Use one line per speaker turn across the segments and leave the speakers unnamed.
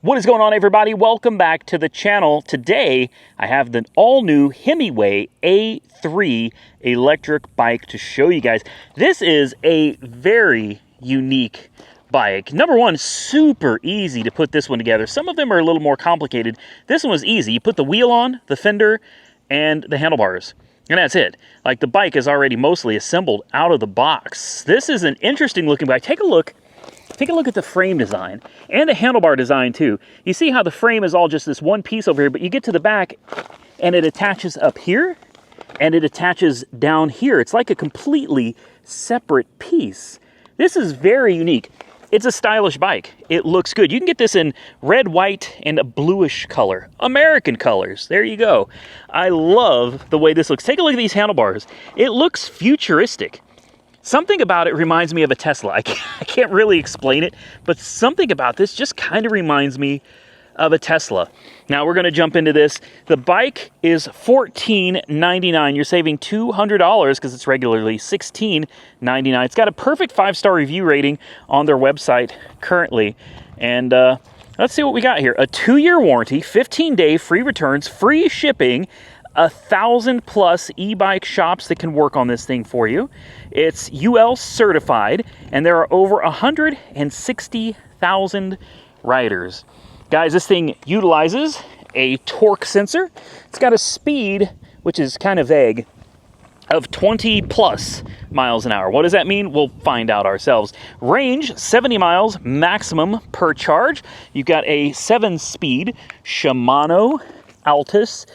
What is going on, everybody? Welcome back to the channel. Today, I have the all-new Himiway A3 electric bike to show you guys. This is a very unique bike. Number one, super easy to put this one together. Some of them are a little more complicated. This one was easy. You put the wheel on, the fender, and the handlebars. And that's it. Like, the bike is already mostly assembled out of the box. This is an interesting looking bike. Take a look at the frame design and the handlebar design too. You see how the frame is all just this one piece over here, but you get to the back and it attaches up here and it attaches down here. It's like a completely separate piece. This is very unique. It's a stylish bike. It looks good. You can get this in red, white, and a bluish color. American colors. There you go. I love the way this looks. Take a look at these handlebars. It looks futuristic. Something about it reminds me of a Tesla. I can't really explain it, but something about this just kind of reminds me of a Tesla. Now we're going to jump into this. The bike is $14.99. You're saving $200 because it's regularly $16.99. It's got a perfect 5-star review rating on their website currently. And let's see what we got here. A 2-year warranty, 15-day free returns, free shipping, 1,000+ e-bike shops that can work on this thing for you. It's UL certified, and there are over 160,000 riders. Guys, this thing utilizes a torque sensor. It's got a speed, which is kind of vague, of 20+ miles an hour. What does that mean? We'll find out ourselves. Range, 70 miles maximum per charge. You've got a 7-speed Shimano Altus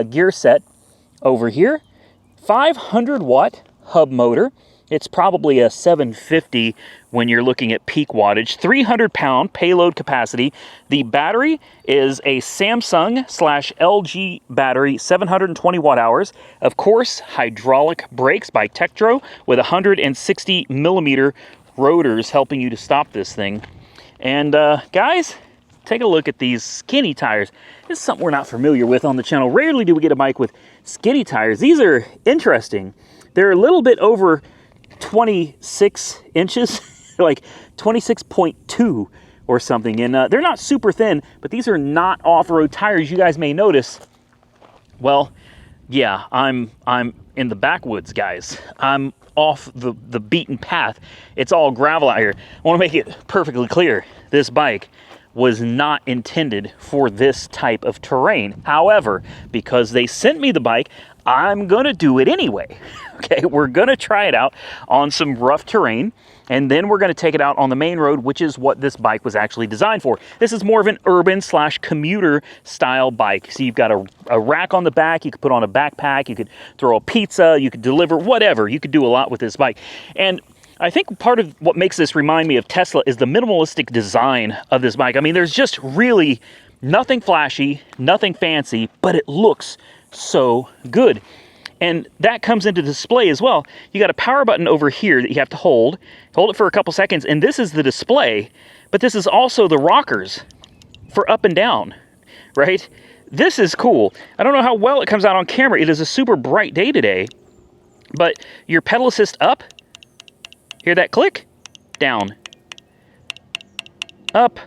gear set over here. 500-watt hub motor. It's probably a 750 when you're looking at peak wattage. 300-pound payload capacity. The battery is a Samsung/LG battery, 720 watt-hours. Of course, hydraulic brakes by Tektro with 160 millimeter rotors helping you to stop this thing. And guys, take a look at these skinny tires. This is something we're not familiar with on the channel. Rarely do we get a bike with skinny tires. These are interesting. They're a little bit over 26 inches, like 26.2 or something. And they're not super thin, but these are not off-road tires. You guys may notice. Well, yeah, I'm in the backwoods, guys. I'm off the beaten path. It's all gravel out here. I want to make it perfectly clear. This bike was not intended for this type of terrain. However, because they sent me the bike, I'm gonna do it anyway. Okay, we're gonna try it out on some rough terrain, and then we're gonna take it out on the main road, which is what this bike was actually designed for. This is more of an urban/commuter style bike. So you've got a rack on the back, you could put on a backpack, you could throw a pizza, you could deliver, whatever. You could do a lot with this bike. And I think part of what makes this remind me of Tesla is the minimalistic design of this bike. I mean, there's just really nothing flashy, nothing fancy, but it looks so good. And that comes into display as well. You got a power button over here that you have to hold it for a couple seconds, and this is the display, but this is also the rockers for up and down, right? This is cool. I don't know how well it comes out on camera. It is a super bright day today, but your pedal assist up, hear that click? Down. Up.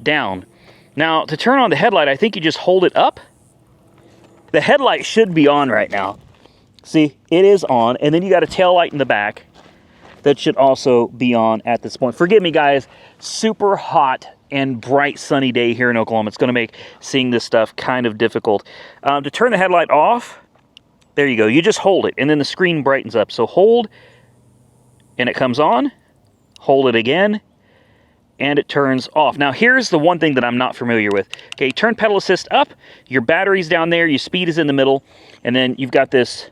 Down. Now, to turn on the headlight, I think you just hold it up. The headlight should be on right now. See, it is on. And then you got a tail light in the back that should also be on at this point. Forgive me, guys. Super hot and bright sunny day here in Oklahoma. It's going to make seeing this stuff kind of difficult. To turn the headlight off, there you go. You just hold it, and then the screen brightens up. So hold, and it comes on. Hold it again, and it turns off. Now, here's the one thing that I'm not familiar with. Okay, turn pedal assist up, your battery's down there, your speed is in the middle, and then you've got this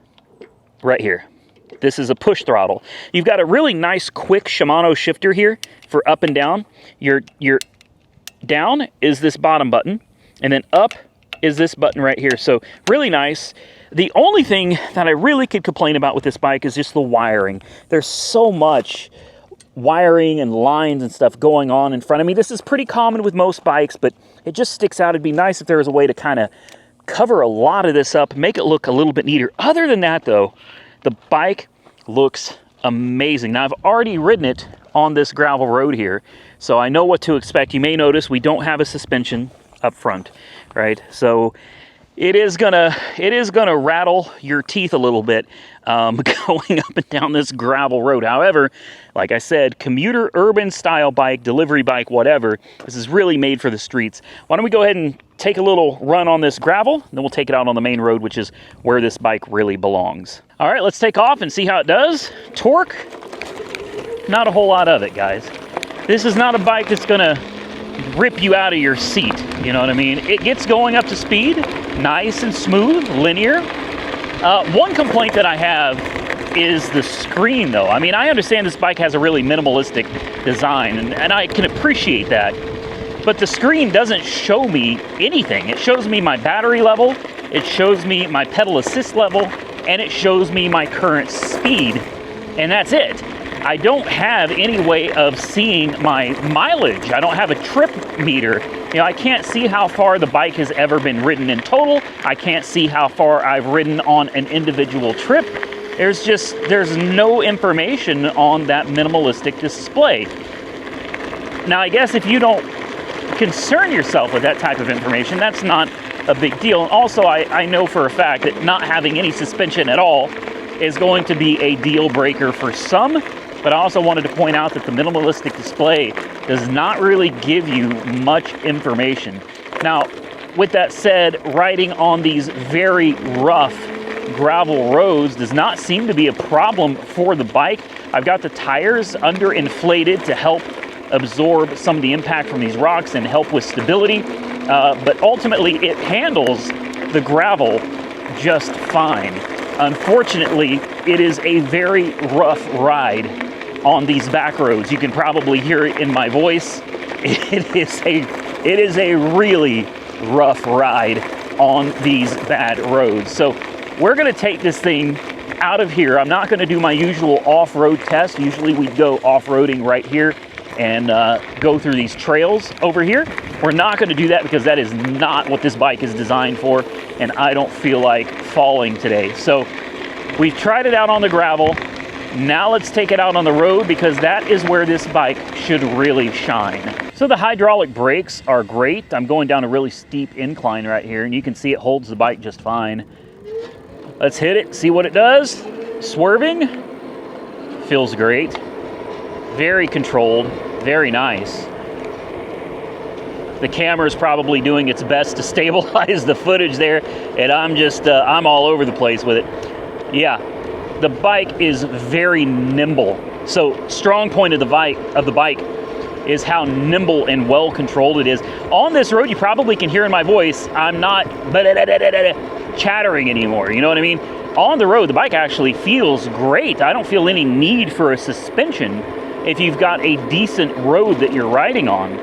right here. This is a push throttle. You've got a really nice, quick Shimano shifter here for up and down. Your down is this bottom button, and then up is this button right here. So, really nice. The only thing that I really could complain about with this bike is just the wiring. There's so much wiring and lines and stuff going on in front of me. This is pretty common with most bikes, but it just sticks out. It'd be nice if there was a way to kind of cover a lot of this up, make it look a little bit neater. Other than that, though, the bike looks amazing. Now, I've already ridden it on this gravel road here, so I know what to expect. You may notice we don't have a suspension up front, right? So it is gonna rattle your teeth a little bit going up and down this gravel road. However, like I said, commuter, urban style bike, delivery bike, whatever, this is really made for the streets. Why don't we go ahead and take a little run on this gravel, then we'll take it out on the main road, which is where this bike really belongs. All right, let's take off and see how it does. Torque, not a whole lot of it, guys. This is not a bike that's gonna rip you out of your seat, you know what I mean? It gets going up to speed, nice and smooth, linear. One complaint that I have is the screen, though. I mean, I understand this bike has a really minimalistic design, and I can appreciate that, but the screen doesn't show me anything. It shows me my battery level, it shows me my pedal assist level, and it shows me my current speed, and that's it. I don't have any way of seeing my mileage. I don't have a trip meter. You know, I can't see how far the bike has ever been ridden in total. I can't see how far I've ridden on an individual trip. There's no information on that minimalistic display. Now, I guess if you don't concern yourself with that type of information, that's not a big deal. And also, I know for a fact that not having any suspension at all is going to be a deal breaker for some. But I also wanted to point out that the minimalistic display does not really give you much information. Now, with that said, riding on these very rough gravel roads does not seem to be a problem for the bike. I've got the tires underinflated to help absorb some of the impact from these rocks and help with stability. But ultimately, it handles the gravel just fine. Unfortunately, it is a very rough ride on these back roads. You can probably hear it in my voice. It is a really rough ride on these bad roads. So we're gonna take this thing out of here. I'm not gonna do my usual off-road test. Usually we go off-roading right here and go through these trails over here. We're not gonna do that because that is not what this bike is designed for, and I don't feel like falling today. So we've tried it out on the gravel. Now let's take it out on the road because that is where this bike should really shine. So the hydraulic brakes are great. I'm going down a really steep incline right here, and you can see it holds the bike just fine. Let's hit it, see what it does. Swerving, feels great. Very controlled, very nice. The camera is probably doing its best to stabilize the footage there, and I'm all over the place with it. Yeah. The bike is very nimble. So strong point of the bike is how nimble and well controlled it is. On this road, you probably can hear in my voice, I'm not chattering anymore. You know what I mean? On the road, the bike actually feels great. I don't feel any need for a suspension if you've got a decent road that you're riding on.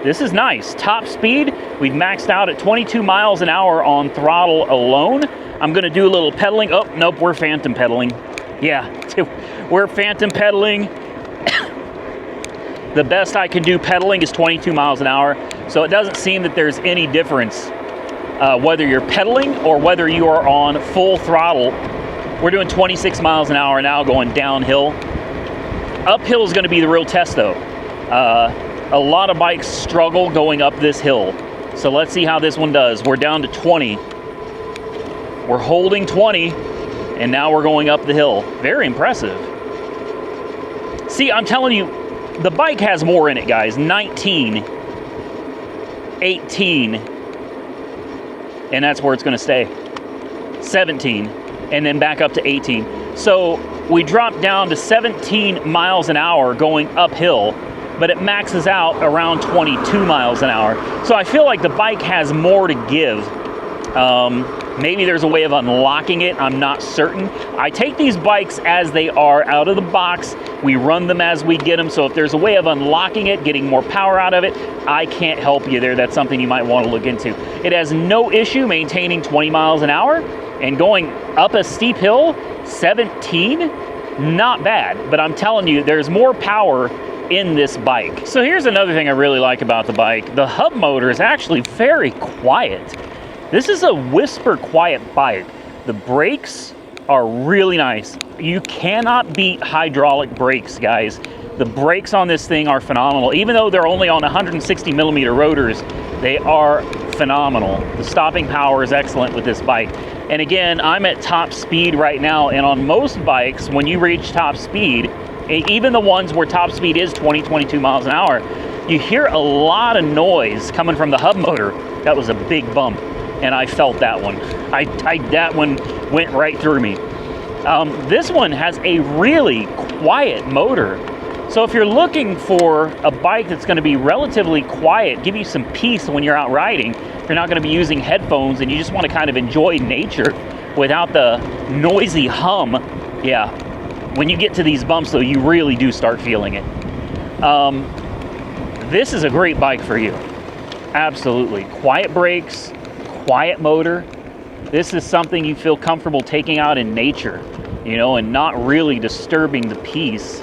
This is nice. Top speed, we've maxed out at 22 miles an hour on throttle alone. I'm gonna do a little pedaling. Oh, nope, we're phantom pedaling. Yeah, we're phantom pedaling. The best I can do pedaling is 22 miles an hour. So it doesn't seem that there's any difference whether you're pedaling or whether you are on full throttle. We're doing 26 miles an hour now going downhill. Uphill is gonna be the real test though. A lot of bikes struggle going up this hill. So let's see how this one does. We're down to 20. We're holding 20, and now we're going up the hill. Very impressive. See, I'm telling you, the bike has more in it, guys. 19, 18, and that's where it's gonna stay. 17, and then back up to 18. So we dropped down to 17 miles an hour going uphill, but it maxes out around 22 miles an hour. So I feel like the bike has more to give. Maybe there's a way of unlocking it, I'm not certain. I take these bikes as they are out of the box. We run them as we get them. So if there's a way of unlocking it, getting more power out of it, I can't help you there. That's something you might want to look into. It has no issue maintaining 20 miles an hour and going up a steep hill, 17, not bad. But I'm telling you, there's more power in this bike. So here's another thing I really like about the bike. The hub motor is actually very quiet. This is a whisper quiet bike. The brakes are really nice. You cannot beat hydraulic brakes, guys. The brakes on this thing are phenomenal. Even though they're only on 160 millimeter rotors, they are phenomenal. The stopping power is excellent with this bike. And again, I'm at top speed right now, and on most bikes, when you reach top speed, even the ones where top speed is 20, 22 miles an hour, you hear a lot of noise coming from the hub motor. That was a big bump, and I felt that one. That one went right through me. This one has a really quiet motor. So if you're looking for a bike that's going to be relatively quiet, give you some peace when you're out riding, if you're not going to be using headphones and you just want to kind of enjoy nature without the noisy hum, yeah, when you get to these bumps though, you really do start feeling it. This is a great bike for you. Absolutely. Quiet brakes, quiet motor. This is something you feel comfortable taking out in nature, you know, and not really disturbing the peace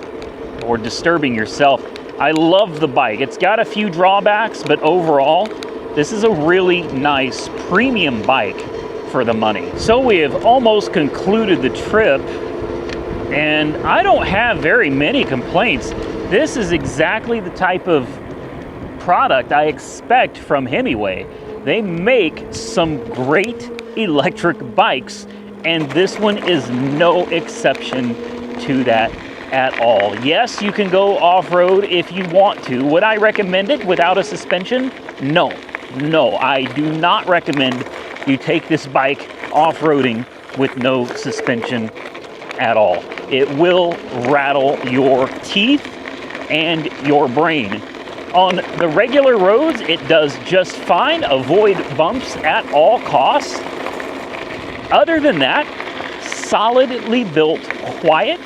or disturbing yourself. I love the bike. It's got a few drawbacks, but overall, this is a really nice premium bike for the money. So we have almost concluded the trip, and I don't have very many complaints. This is exactly the type of product I expect from Himiway. They make some great electric bikes, and this one is no exception to that at all. Yes, you can go off-road if you want to. Would I recommend it without a suspension? No, I do not recommend you take this bike off-roading with no suspension at all. It will rattle your teeth and your brain. On the regular roads, it does just fine. Avoid bumps at all costs. Other than that, solidly built, quiet,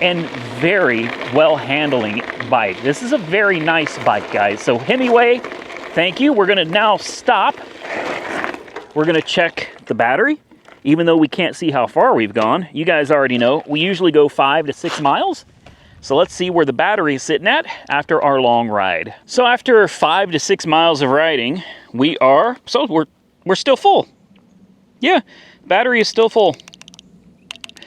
and very well handling bike. This is a very nice bike, guys. So Himiway, thank you. We're gonna now stop. We're gonna check the battery, even though we can't see how far we've gone. You guys already know, we usually go 5 to 6 miles. So let's see where the battery is sitting at after our long ride. So after 5 to 6 miles of riding, we're still full. Yeah, battery is still full.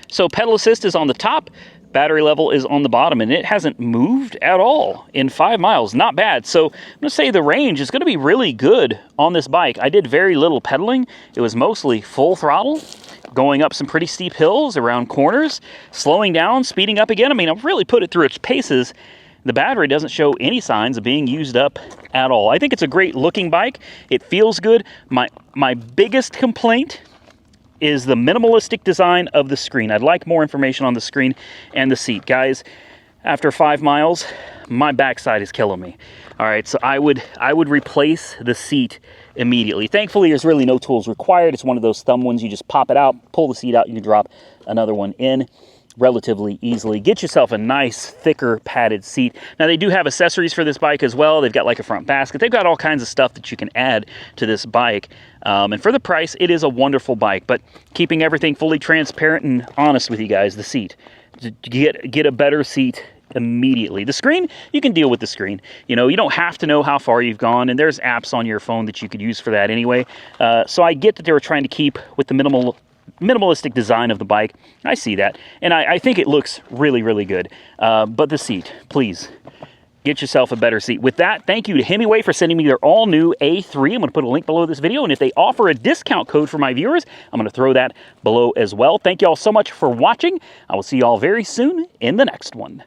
So pedal assist is on the top, battery level is on the bottom, and it hasn't moved at all in 5 miles. Not bad. So I'm gonna say the range is gonna be really good on this bike. I did very little pedaling. It was mostly full throttle, going up some pretty steep hills, around corners, slowing down, speeding up again. I mean, I've really put it through its paces. The battery doesn't show any signs of being used up at all. I think it's a great looking bike. It feels good. My biggest complaint is the minimalistic design of the screen. I'd like more information on the screen and the seat. Guys, after 5 miles, my backside is killing me. All right, so I would replace the seat immediately. Thankfully, there's really no tools required. It's one of those thumb ones. You just pop it out, pull the seat out, you can drop another one in relatively easily. Get yourself a nice, thicker, padded seat. Now, they do have accessories for this bike as well. They've got like a front basket. They've got all kinds of stuff that you can add to this bike. And for the price, it is a wonderful bike. But keeping everything fully transparent and honest with you guys, the seat. Get a better seat immediately. The screen, you can deal with the screen. You know, you don't have to know how far you've gone, and there's apps on your phone that you could use for that anyway. So I get that they were trying to keep with the minimalistic design of the bike. I see that, and I think it looks really, really good. But the seat, please, get yourself a better seat. With that, thank you to Himiway for sending me their all-new A3. I'm going to put a link below this video, and if they offer a discount code for my viewers, I'm going to throw that below as well. Thank you all so much for watching. I will see you all very soon in the next one.